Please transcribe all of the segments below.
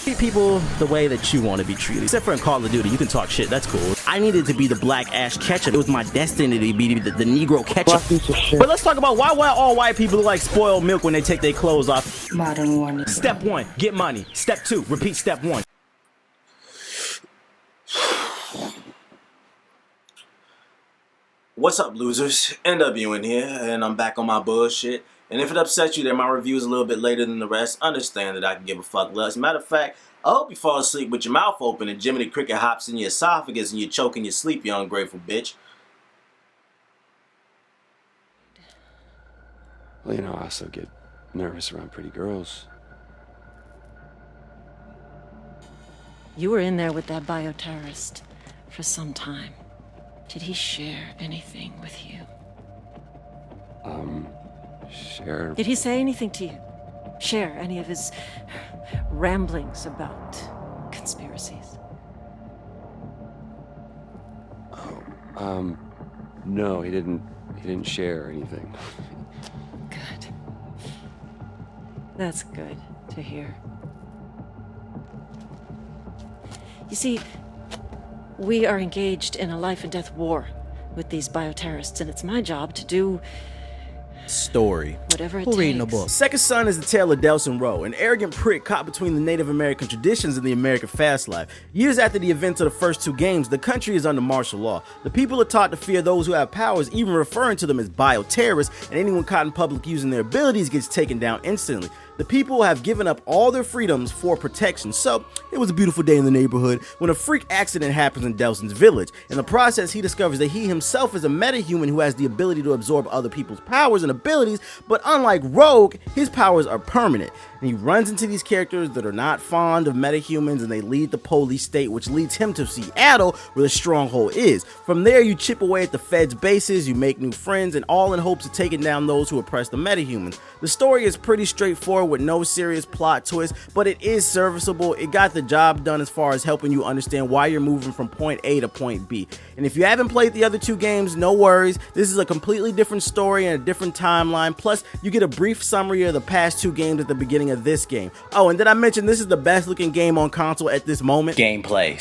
Treat people the way that you want to be treated. Except for in Call of Duty, you can talk shit, that's cool. I needed to be the black Ash Ketchum. It was my destiny to be the Negro Ketchum. But let's talk about why all white people look like spoiled milk when they take their clothes off. ModernWarNegro. Step 1, get money. Step 2, repeat step 1. What's up, losers? NW in here, and I'm back on my bullshit. And if it upsets you that my review is a little bit later than the rest, understand that I can give a fuck less. Matter of fact, I hope you fall asleep with your mouth open and Jiminy Cricket hops in your esophagus and you're choking your sleep, you ungrateful bitch. Well, you know, I also get nervous around pretty girls. You were in there with that bioterrorist for some time. Did he share anything with you? Share? Did he say anything to you? Share any of his ramblings about conspiracies? No, he didn't share anything. Good. That's good to hear. You see, we are engaged in a life and death war with these bioterrorists, and it's my job to do story. Whatever it Who takes. reading the book? Second Son is the tale of Delson Rowe, an arrogant prick caught between the Native American traditions and the American fast life. Years after the events of the first 2 games, the country is under martial law. The people are taught to fear those who have powers, even referring to them as bioterrorists, and anyone caught in public using their abilities gets taken down instantly. The people have given up all their freedoms for protection, so it was a beautiful day in the neighborhood when a freak accident happens in Delson's village. In the process, he discovers that he himself is a metahuman who has the ability to absorb other people's powers and abilities, but unlike Rogue, his powers are permanent. And he runs into these characters that are not fond of metahumans, and they lead the police state, which leads him to Seattle, where the stronghold is. From there, you chip away at the feds' bases, you make new friends, and all in hopes of taking down those who oppress the metahumans. The story is pretty straightforward with no serious plot twist, but it is serviceable. It got the job done as far as helping you understand why you're moving from point A to point B. And if you haven't played the other 2 games, no worries. This is a completely different story and a different timeline. Plus, you get a brief summary of the past 2 games at the beginning of this game. Oh, and did I mention this is the best looking game on console at this moment? Gameplay.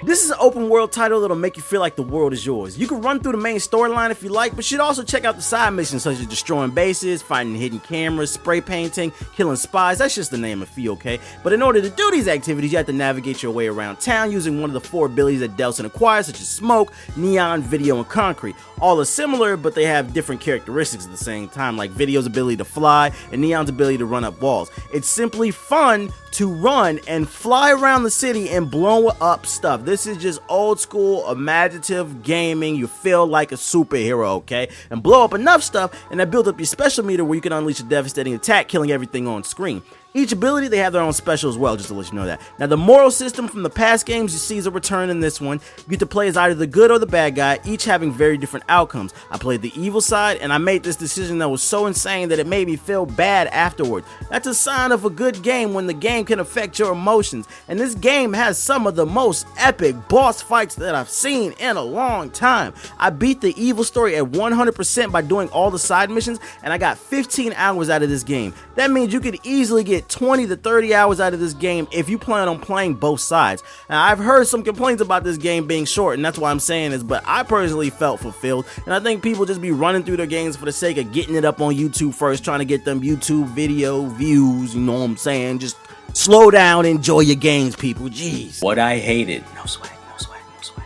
This is an open world title that'll make you feel like the world is yours. You can run through the main storyline if you like, but should also check out the side missions such as destroying bases, finding hidden cameras, spray painting, killing spies. That's just the name of fee, okay? But in order to do these activities, you have to navigate your way around town using one of the 4 abilities that Delson acquires, such as smoke, neon, video, and concrete. All are similar, but they have different characteristics at the same time, like video's ability to fly and neon's ability to run up walls. It's simply fun to run and fly around the city and blow up stuff. This is just old school imaginative gaming. You feel like a superhero, okay? And blow up enough stuff, and that builds up your special meter where you can unleash a devastating attack, killing everything on screen. Each ability, they have their own special as well, just to let you know that. Now, the moral system from the past games you see is a return in this one. You get to play as either the good or the bad guy, each having very different outcomes. I played the evil side, and I made this decision that was so insane that it made me feel bad afterward. That's a sign of a good game when the game can affect your emotions. And this game has some of the most epic boss fights that I've seen in a long time. I beat the evil story at 100% by doing all the side missions, and I got 15 hours out of this game. That means you could easily get 20 to 30 hours out of this game if you plan on playing both sides. Now, I've heard some complaints about this game being short, and that's why I'm saying this, but I personally felt fulfilled, and I think people just be running through their games for the sake of getting it up on YouTube first, trying to get them YouTube video views, you know what I'm saying? Just slow down, enjoy your games, people. Jeez. What I hated. No sweat.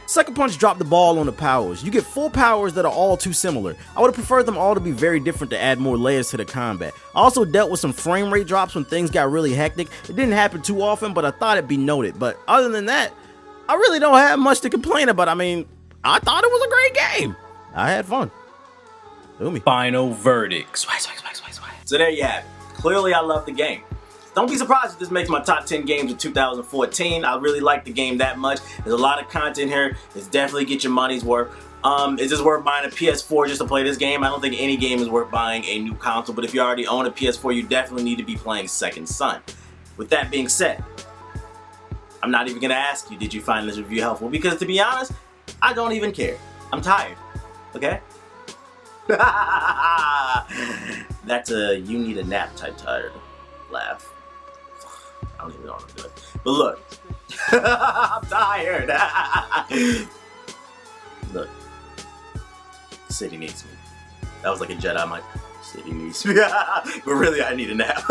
Sucker Punch dropped the ball on the powers. You get 4 powers that are all too similar. I would have preferred them all to be very different to add more layers to the combat. I also dealt with some frame rate drops when things got really hectic. It didn't happen too often, but I thought it'd be noted. But other than that, I really don't have much to complain about. I mean, I thought it was a great game. I had fun. Feel me? Final verdict. So there you have it. Clearly, I love the game. Don't be surprised if this makes my top 10 games of 2014. I really like the game that much. There's a lot of content here. It's definitely get your money's worth. Is this worth buying a PS4 just to play this game? I don't think any game is worth buying a new console, but if you already own a PS4, you definitely need to be playing Second Son. With that being said, I'm not even gonna ask you, did you find this review helpful? Because to be honest, I don't even care. I'm tired, okay? That's a you need a nap type tired laugh. don't even know what I'm doing. But look, I'm tired. Look, the city needs me. That was like a Jedi, city needs me. But really, I need a nap.